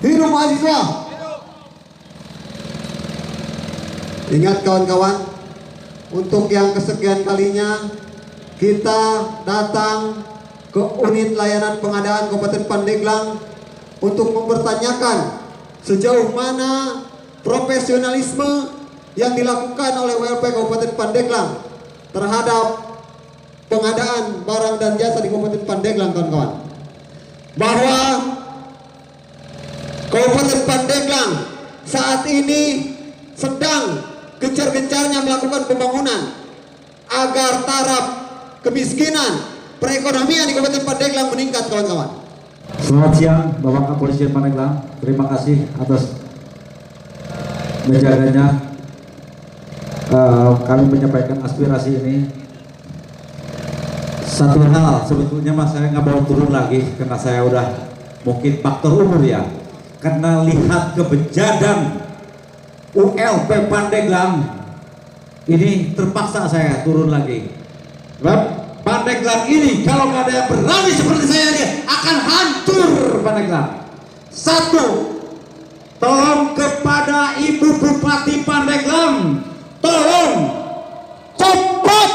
Hidup mahasiswa. Ingat kawan-kawan, untuk yang kesekian kalinya kita datang ke unit layanan pengadaan Kabupaten Pandeglang untuk mempertanyakan sejauh mana profesionalisme yang dilakukan oleh WLP Kabupaten Pandeglang terhadap pengadaan barang dan jasa di Kabupaten Pandeglang, kawan-kawan. Bahwa Kabupaten Pandeglang saat ini sedang gencar-gencarnya melakukan pembangunan agar taraf kemiskinan perekonomian di Kabupaten Pandeglang meningkat, kawan-kawan. Selamat siang Bapak Kapolsek Pandeglang. Terima kasih atas menjaganya kami menyampaikan aspirasi ini. Satu hal sebetulnya mas, saya nggak mau turun lagi karena saya udah mungkin faktor umur ya, karena lihat kebejadan ULP Pandeglang ini terpaksa saya turun lagi. Pandeglang ini kalau nggak ada yang berani seperti saya dia akan hancur Pandeglang. Satu, tolong kepada Ibu Bupati Pandeglang, tolong cepat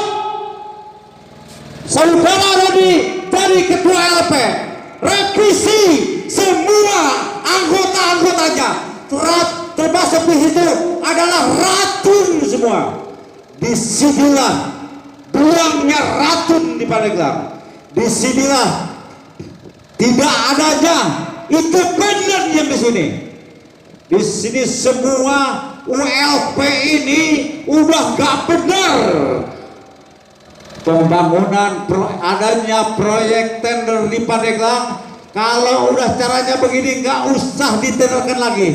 saudara Rodi dari Ketua LP revisi semua anggota-anggotanya, termasuk di situ adalah racun semua. Disinilah buangnya racun di Pandeglang. Disinilah tidak adanya itu benar yang di sini. Di sini semua ULP ini udah gak benar. Pembangunan adanya proyek tender di Pandeglang, kalau udah caranya begini nggak usah ditenderkan lagi,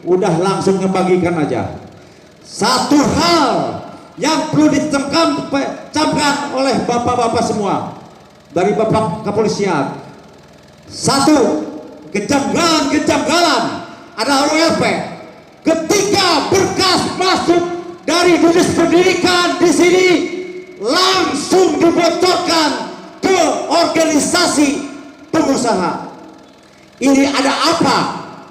udah langsung ngebagikan aja. Satu hal yang perlu dicamkan oleh bapak-bapak semua dari Bapak Kepolisian, satu, kejanggalan adalah ULP ketika berkas masuk dari Dinas Pendidikan di sini langsung dibocorkan ke organisasi pengusaha. Ini ada apa?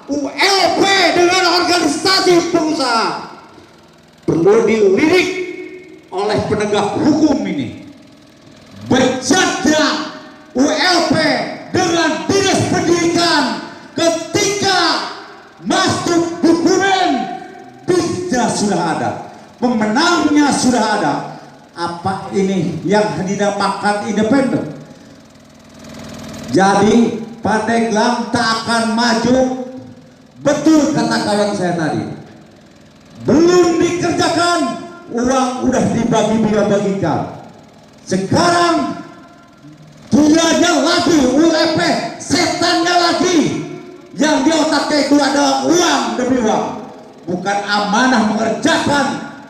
ULP dengan organisasi pengusaha perlu dilirik oleh penegak hukum ini. Bercanda ULP dengan Dinas Pendidikan ketika masuk dokumen bidnya sudah ada, pemenangnya sudah ada. Apa ini yang dinamakan independen? Jadi Pandeglang tak akan maju. Betul kata kawan saya tadi, belum dikerjakan uang udah dibagi-bagikan. Sekarang dianya lagi ULP, setannya lagi yang di otaknya itu adalah uang demi uang, bukan amanah mengerjakan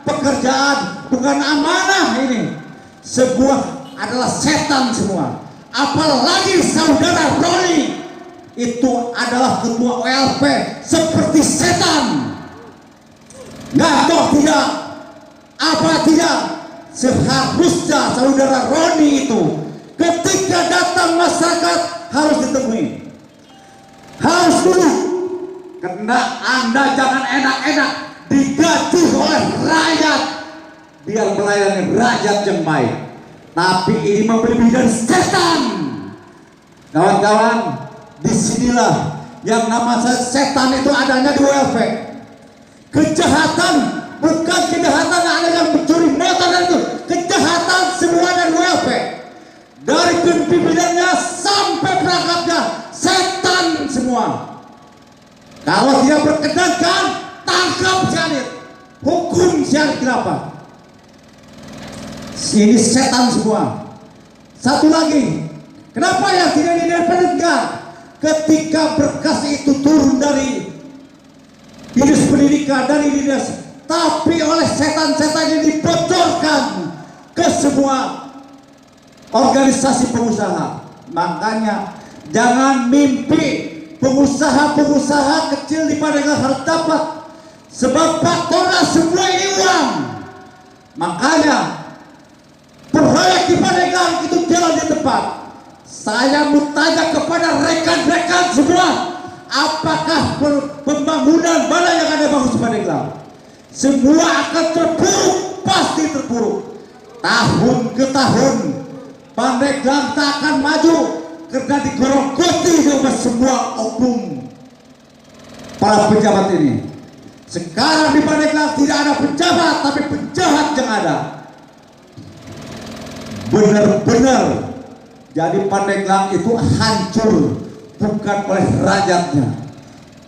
pekerjaan, bukan amanah. Ini sebuah adalah setan semua. Apalagi saudara Roni itu adalah ketua OLP seperti setan. Nggak tahu tidak apa tidak, seharusnya saudara Roni itu ketika datang masyarakat harus ditemui, harus dulu, karena Anda jangan enak-enak digaji oleh rakyat biar melayani rakyat yang baik, tapi ini membeli dari setan. Kawan-kawan, disinilah yang nama setan itu adanya di ULP. Kejahatan bukan kejahatan ada yang mencuri motor dan itu kejahatan semua dari ULP, dari pimpinannya sampai perangkatnya setan semua. Kalau dia berkenan tangkap syarif, hukum syarif kenapa? Ini setan semua. Satu lagi, kenapa yang tidak diindependenkan? Ketika berkas itu turun dari Dinas Pendidikan, dari dinas, tapi oleh setan-setan ini dibocorkan ke semua organisasi pengusaha. Makanya jangan mimpi pengusaha-pengusaha kecil di Pandeglang harus dapat, sebab faktornya semua ini uang. Makanya proyek di Pandeglang itu jalan di tempat. Saya mau tanya kepada rekan-rekan semua, apakah pembangunan mana yang ada bagus di Pandeglang? Semua akan terpuruk, pasti terpuruk. Tahun ke tahun Pandeglang tak akan maju karena digerogoti oleh semua oknum para pejabat ini. Sekarang di Pandeglang tidak ada pejabat, tapi penjahat yang ada. Benar-benar jadi Pandeglang itu hancur bukan oleh rakyatnya,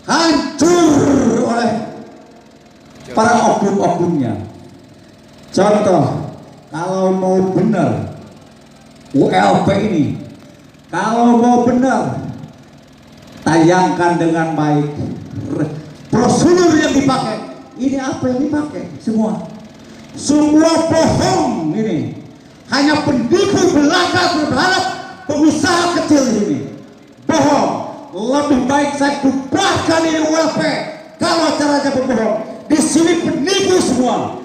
hancur oleh para oknum-oknumnya. Contoh, kalau mau benar ULP ini, kalau mau benar tayangkan dengan baik prosedur yang dipakai. Ini apa yang dipakai? Semua bohong ini. Hanya penipu belaka berharap pengusaha kecil ini. Bohong. Lebih baik saya bubarkan ini ULP kalau caranya berbohong. Di sini penipu semua.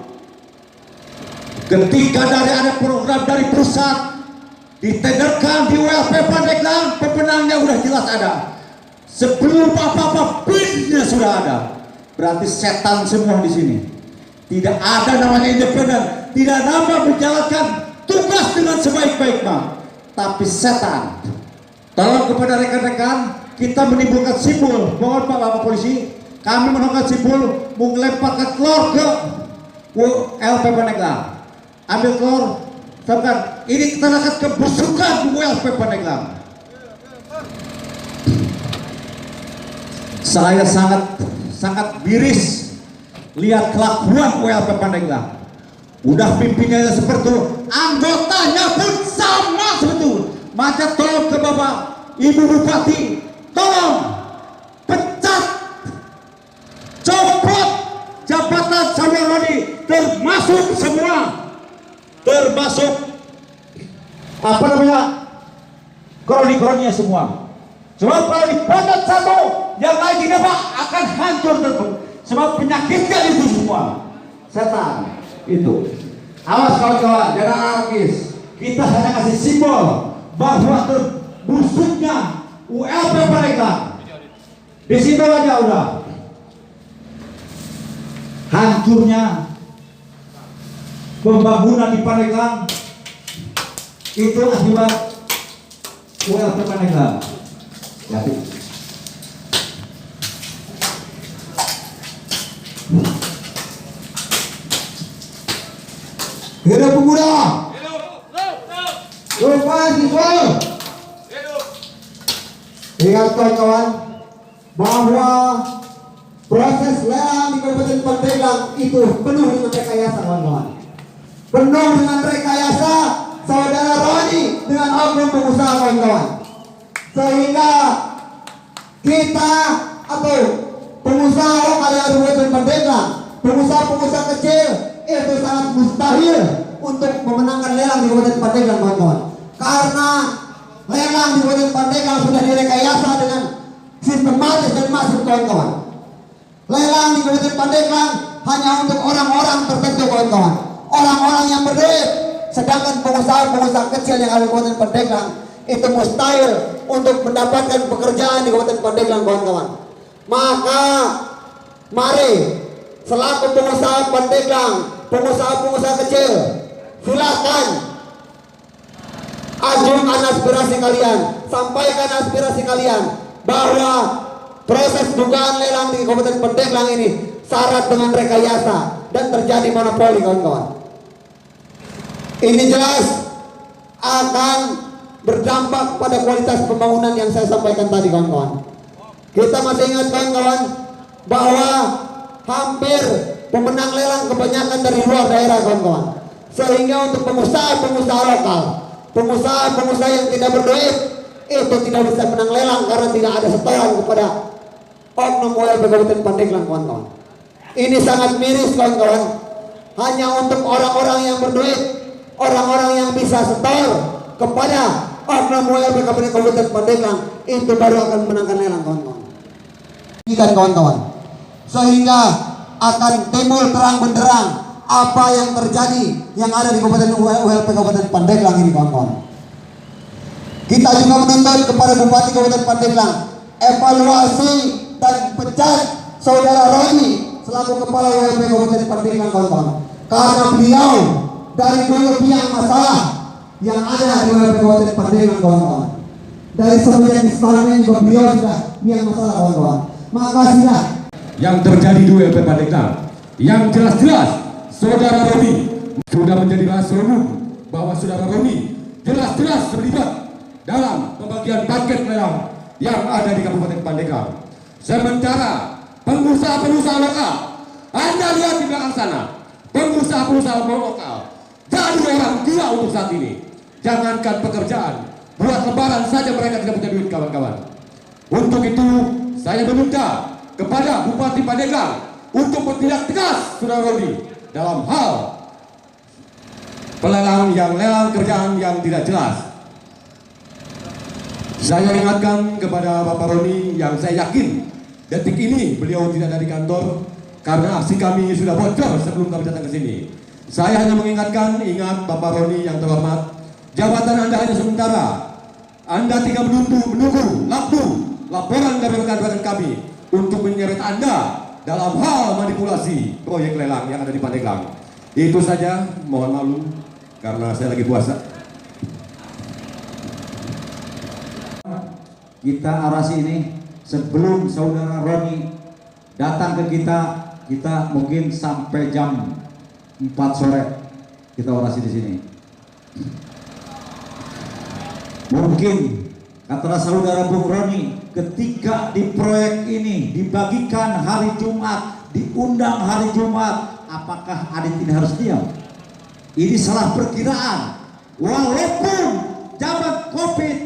Ketika ada program dari pusat ditenderkan di ULP Pandeglang, pemenangnya udah jelas ada. Sebelum apa-apa pinnya sudah ada. Berarti setan semua di sini. Tidak ada namanya independen, tidak nama menjalankan tugas dengan sebaik-baiknya, tapi setan. Tolong kepada rekan-rekan, kita menimbulkan simbol. Mohon Pak Bapak Polisi, kami menemukan simbol melemparkan telur ke ULP Pandeglang. Ambil telur, temukan. Ini kita akan kebusukan ULP Pandeglang. Saya sangat miris lihat kelakuan ULP Pandeglang. Udah pimpinannya seperti itu, anggotanya pun sama seperti itu. Maka tolong ke Bapak Ibu Bupati, tolong pecat, copot jabatan Sawarwadi, termasuk semua, termasuk apa namanya kroni-kroninya semua. Sebab kalau dipecat satu, yang lain tidak Pak akan hancur tentu. Sebab penyakitnya itu semua setan itu. Awas kawan-kawan, jangan anarkis. Kita hanya kasih simbol bahwa terbusuknya ULP Pandeglang. Di situ aja udah. Hancurnya pembangunan di Pandeglang itu akibat ULP Pandeglang. Jadi Hidup pemuda. Hidup mahasiswa. Ingat kawan-kawan bahwa proses lelang di Kabupaten Pandeglang itu penuh dengan rekayasa kawan-kawan. Penuh dengan rekayasa saudara Roni dengan oknum pengusaha kawan-kawan. Sehingga kita atau pengusaha lokal yang ada di Kabupaten Pandeglang, pengusaha-pengusaha kecil itu sangat mustahil untuk memenangkan lelang di Kabupaten Pandeglang kawan-kawan. Karena lelang di Kabupaten Pandeglang sudah direkayasa dengan sistematis dan masif kawan-kawan. Lelang di Kabupaten Pandeglang hanya untuk orang-orang tertentu kawan-kawan, orang-orang yang berduit. Sedangkan pengusaha-pengusaha kecil yang ada di Kabupaten Pandeglang itu mustahil untuk mendapatkan pekerjaan di Kabupaten Pandeglang kawan-kawan. Maka mari selaku pengusaha Pandeglang, pengusaha-pengusaha kecil, silakan ajukan aspirasi kalian, sampaikan aspirasi kalian bahwa proses dugaan lelang di Kabupaten Pandeglang ini syarat dengan rekayasa dan terjadi monopoli kawan-kawan. Ini jelas akan berdampak pada kualitas pembangunan yang saya sampaikan tadi kawan-kawan. Kita masih ingat kawan-kawan bahwa hampir pemenang lelang kebanyakan dari luar daerah kawan-kawan. Sehingga untuk pengusaha-pengusaha lokal, pengusaha-pengusaha yang tidak berduit itu tidak bisa menang lelang karena tidak ada setoran kepada oknum ULP Kabupaten Pandeglang kawan-kawan. Ini sangat miris kawan-kawan. Hanya untuk orang-orang yang berduit, orang-orang yang bisa setor kepada oknum ULP Kabupaten Pandeglang itu baru akan menangkan lelang kawan-kawan. Ini kan kawan-kawan. Sehingga akan timbul terang benderang apa yang terjadi yang ada di Kabupaten ULP Kabupaten Pandeglang ini kawan-kawan. Kita juga menuntut kepada Bupati Kabupaten Pandeglang evaluasi dan pecat saudara Roni selaku kepala WLP Kabupaten Pandeglang kawan-kawan. Karena beliau dari dulu biang masalah yang ada di WLP Kabupaten Pandeglang kawan-kawan. Dari semenjak istilahnya juga beliau sudah biang masalah kawan-kawan. Maka sudah yang terjadi di WLP Pandeglang, yang jelas-jelas saudara Roni sudah menjadi rahasia umum bahwa saudara Roni jelas-jelas terlibat dalam pembagian paket lelang yang ada di Kabupaten Pandeglang. Sementara pengusaha-pengusaha lokal, Anda lihat di belakang sana, pengusaha-pengusaha lokal jadi orang gila untuk saat ini. Jangankan pekerjaan, buat lebaran saja mereka tidak punya duit kawan-kawan. Untuk itu saya meminta kepada Bupati Pandeglang untuk bertindak tegas saudara Roni dalam hal lelang kerjaan yang tidak jelas. Saya ingatkan kepada Bapak Roni yang saya yakin detik ini beliau tidak ada di kantor karena aksi kami sudah bocor sebelum kami datang ke sini. Saya hanya mengingatkan, ingat Bapak Roni yang terhormat, jabatan Anda hanya sementara. Anda tinggal menunggu laporan dari rekan-rekan kami untuk menyeret Anda dalam hal manipulasi proyek lelang yang ada di Pandeglang. Itu saja, mohon maklum karena saya lagi puasa. Kita arasi ini sebelum saudara Roni datang ke kita mungkin sampai jam 4 sore kita orasi di sini. Mungkin kata saudara Bung Roni, ketika di proyek ini dibagikan hari Jumat, diundang hari Jumat, apakah Adit ini harus diam? Ini salah perkiraan. Walaupun zaman COVID,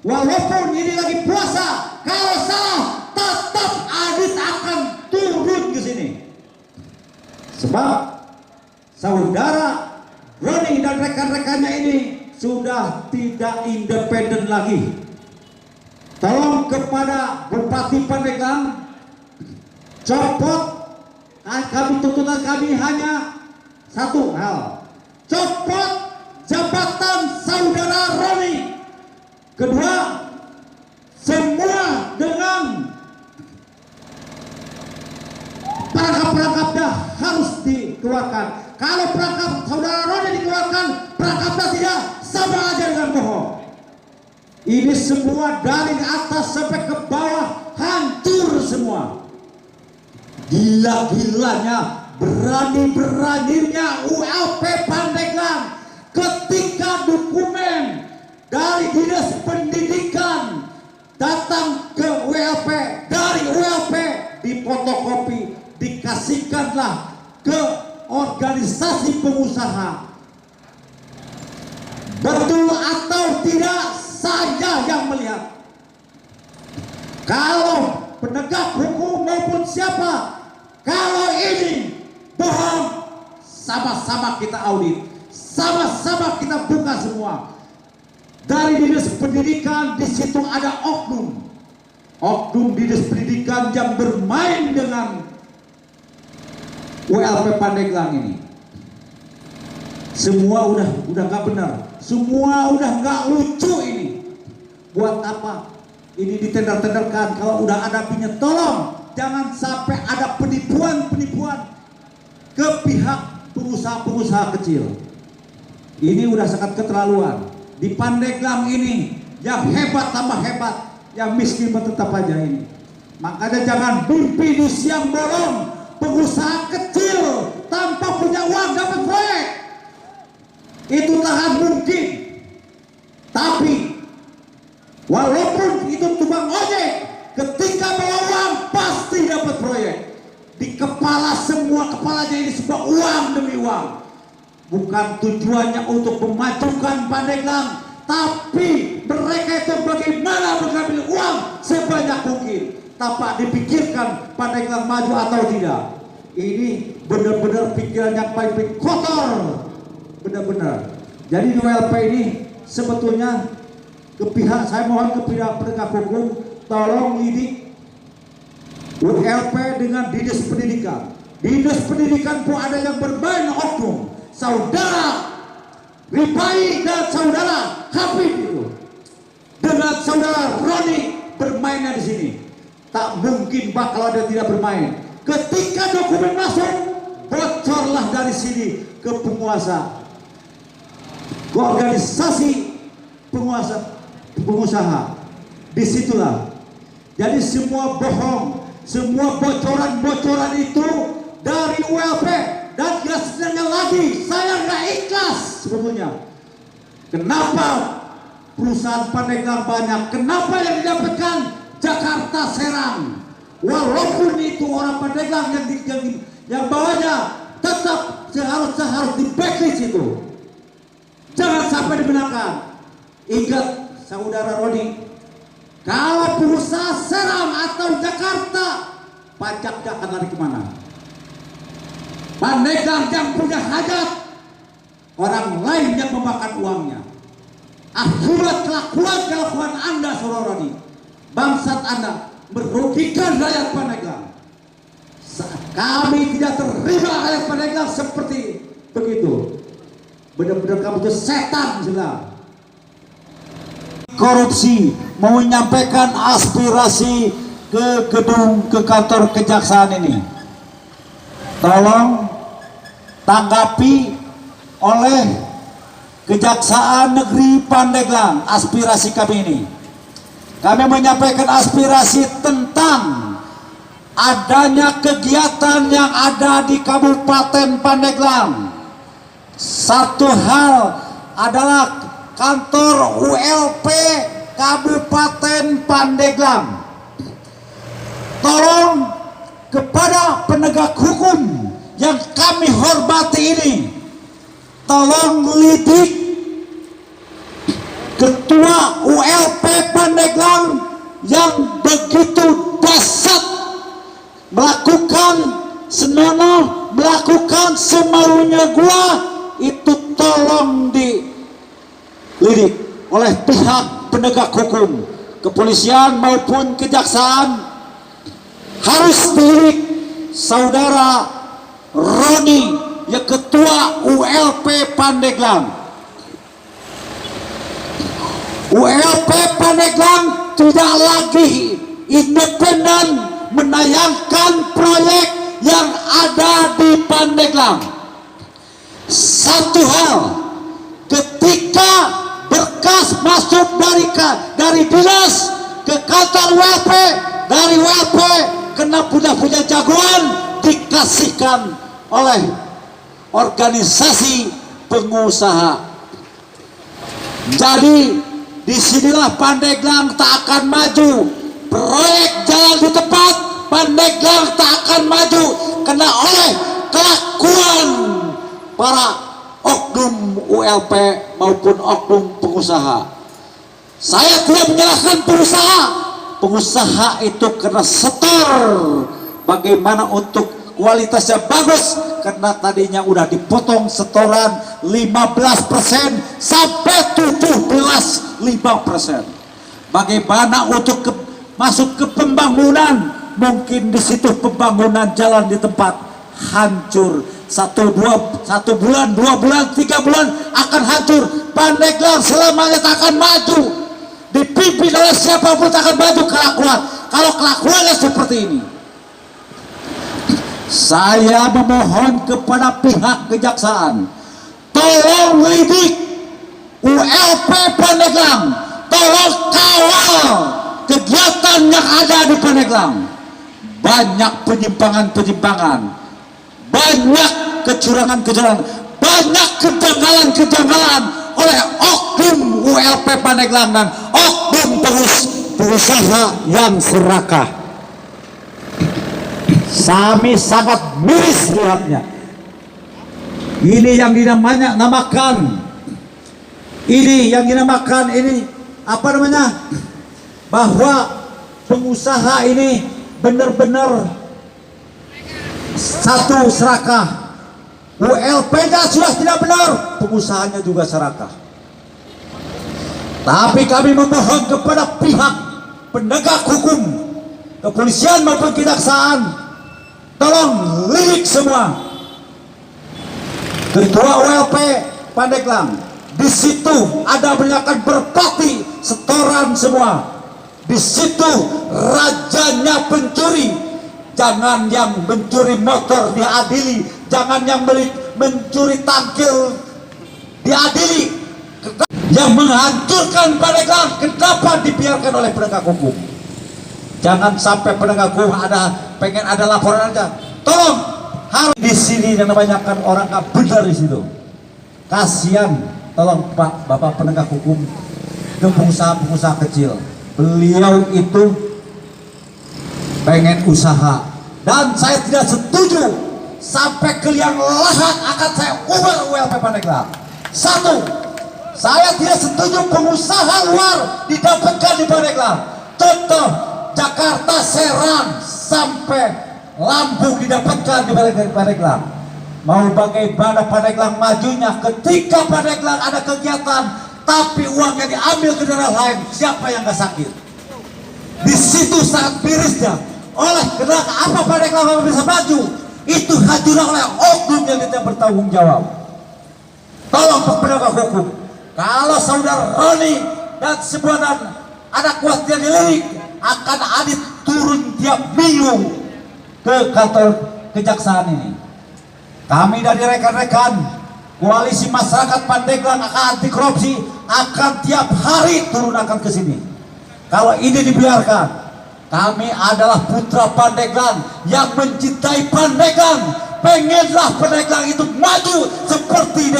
walaupun ini lagi puasa, kalau salah tetap Adit akan turun ke sini. Sebab saudara Roni dan rekan-rekannya ini sudah tidak independen lagi. Tolong kepada Bupati Pandeglang, copot tuntutan kami hanya satu hal, copot jabatan saudara Roni. Kedua, semua dengan perangkap-perangkapnya harus dikeluarkan. Kalau perangkap saudara Roni dikeluarkan, perangkapnya tidak, sama aja dengan bohong. Ini semua dari atas sampai ke bawah hancur semua. Gila-gilanya, berani-beraninya ULP Pandeglang ketika dokumen dari Dinas Pendidikan datang ke WLP, dari WLP difotokopi, dikasihkanlah ke organisasi pengusaha. Betul atau tidak, saya yang melihat. Kalau penegak hukum maupun siapa, kalau ini bohong, sama-sama kita audit, sama-sama kita buka semua. Dari Dinas Pendidikan di situ ada oknum Dinas Pendidikan yang bermain dengan WLP Pandeglang ini. Semua udah nggak benar, semua udah nggak lucu ini. Buat apa ini ditender-tenderkan? Kalau udah ada punya, tolong jangan sampai ada penipuan ke pihak pengusaha-pengusaha kecil. Ini udah sangat keterlaluan. Di Pandeglang ini yang hebat tambah hebat, yang miskin tetap aja ini. Makanya jangan mimpi di siang bolong. Pengusaha kecil tanpa punya uang dapat proyek, itu tahan mungkin. Tapi walaupun itu tukang ojek, ketika bawa uang pasti dapat proyek. Di kepala semua kepalanya ini semua uang demi uang. Bukan tujuannya untuk memajukan Pandeglang, tapi mereka itu bagaimana mengambil uang sebanyak mungkin, tanpa dipikirkan Pandeglang maju atau tidak. Ini benar-benar pikiran yang paling kotor, benar-benar. Jadi di WLP ini sebetulnya saya mohon ke pihak penegak hukum, tolong lidik WLP dengan Dinas Pendidikan. Dinas Pendidikan pun ada yang bermain oknum. Saudara Ripai dan saudara Hafid itu dengan saudara Roni bermainnya di sini. tak mungkin bakal ada tidak bermain. Ketika dokumen masuk, bocorlah dari sini ke penguasa, ke organisasi pengusaha. Disitulah. Jadi semua bohong, semua bocoran-bocoran itu dari ULP. Dan jelasnya lagi, saya nggak ikhlas sebetulnya. Kenapa perusahaan Pandeglang banyak? Kenapa yang didapatkan Jakarta Serang? Walaupun itu orang Pandeglang yang bawahnya tetap harus di backlist itu. Jangan sampai dibenarkan. Ingat saudara Roni, kalau pengusaha Serang atau Jakarta, pajaknya akan lari kemana? Pandeglang yang punya hajat, orang lain yang memakan uangnya. Akibat kelakuan Anda, saudara Roni, bangsat Anda merugikan rakyat Pandeglang. Kami tidak terima rakyat Pandeglang seperti begitu. Benar-benar kamu itu setan sudah. Korupsi, mau menyampaikan aspirasi ke kantor kejaksaan ini. Tolong tanggapi oleh Kejaksaan Negeri Pandeglang aspirasi kami ini. Kami menyampaikan aspirasi tentang adanya kegiatan yang ada di Kabupaten Pandeglang. Satu hal adalah kantor ULP Kabupaten Pandeglang. Tolong kepada penegak hukum yang kami hormati ini, tolong lidik Ketua ULP Pandeglang yang begitu dahsyat, melakukan senonoh, melakukan semaunya gua, itu tolong dilidik oleh pihak penegak hukum, kepolisian maupun kejaksaan. Harus dilidik saudara Roni yang Ketua ULP Pandeglang. ULP Pandeglang tidak lagi independen menayangkan proyek yang ada di Pandeglang. Satu hal, ketika berkas masuk dari dinas ke kantor ULP, dari ULP kena punya jagoan dikasihkan oleh organisasi pengusaha. Jadi disinilah Pandeglang tak akan maju. Proyek jalan di tempat Pandeglang tak akan maju karena oleh kelakuan para oknum ULP maupun oknum pengusaha. Saya tidak menyalahkan pengusaha itu kena setor bagaimana untuk kualitasnya bagus, karena tadinya udah dipotong setoran 15% sampai 17,5%. Bagaimana untuk masuk ke pembangunan, mungkin di situ pembangunan jalan di tempat hancur. 1 bulan, 2 bulan, 3 bulan akan hancur. Pandeglang selamanya tak akan maju. Dipimpin oleh siapapun tak akan maju kelakuan. Kalau kelakuannya seperti ini, saya memohon kepada pihak kejaksaan, tolong lidik ULP Pandeglang, tolong kawal kegiatan yang ada di Pandeglang. Banyak penyimpangan-penyimpangan, banyak kecurangan-kecurangan, banyak kejanggalan-kejanggalan oleh oknum ULP Pandeglang dan oknum pengusaha yang serakah. Kami sangat miris lihatnya. Ini yang dinamakan apa namanya, bahwa pengusaha ini benar-benar satu serakah. ULP-nya sudah tidak benar, pengusahanya juga serakah. Tapi kami memohon kepada pihak penegak hukum, kepolisian maupun kejaksaan, tolong lidik semua. Ketua ULP Pandeglang, di situ ada banyak berpati setoran semua. Di situ rajanya pencuri. Jangan yang mencuri motor diadili, jangan yang mencuri tangkil diadili. Yang menghancurkan Pandeglang kenapa dibiarkan oleh penegak hukum? Jangan sampai penegak hukum pengen ada laporan aja. Tolong, harus di sini yang namanya kan orang nggak benar di situ. Kasihan, tolong Pak, Bapak penegak hukum ke pengusaha-pengusaha kecil. Beliau itu pengen usaha, dan saya tidak setuju sampai ke liang lahat akan saya ubah ULP Pandeglang. Satu, saya tidak setuju pengusaha luar didapatkan di Pandeglang. Contoh, Jakarta Serang sampai Lampung didapatkan di Pandeglang. Mau bagaimana Pandeglang majunya ketika Pandeglang ada kegiatan tapi uangnya diambil ke daerah lain, siapa yang gak sakit? Di situ sangat mirisnya. Oleh karena apa Pandeglang bisa maju? Itu hancurlah oleh oknum yang tidak bertanggung jawab. Tolong penegak hukum, kalau saudara Roni dan sebuah anak kuatnya dilirik, akan Adit turun tiap minggu ke kantor kejaksaan ini. Kami dari rekan-rekan koalisi masyarakat Pandeglang akan anti korupsi akan tiap hari turun akan ke sini. Kalau ini dibiarkan, kami adalah putra Pandeglang yang mencintai Pandeglang. Pengenlah Pandeglang itu maju seperti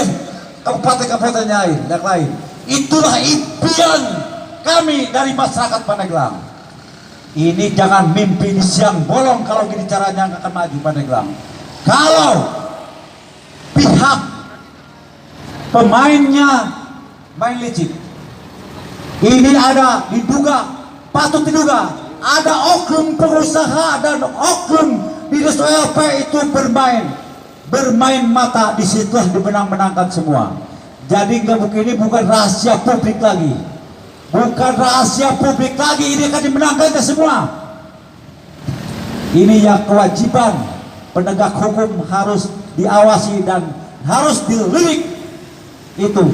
kabupaten-kabupaten yang lain. Itulah impian kami dari masyarakat Pandeglang. Ini jangan mimpi di siang bolong kalau gini caranya akan maju Pandeglang. Kalau pihak pemainnya main licik, ini ada patut diduga ada oknum pengusaha dan oknum di OLP itu bermain mata. Disitulah dimenang-menangkan semua. Jadi ini bukan rahasia publik lagi, ini akan dimenangkannya semua. Ini yang kewajiban penegak hukum harus diawasi dan harus dilirik. Itu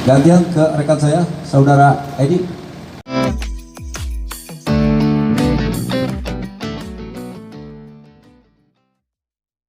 gantian ke rekan saya, saudara Edi.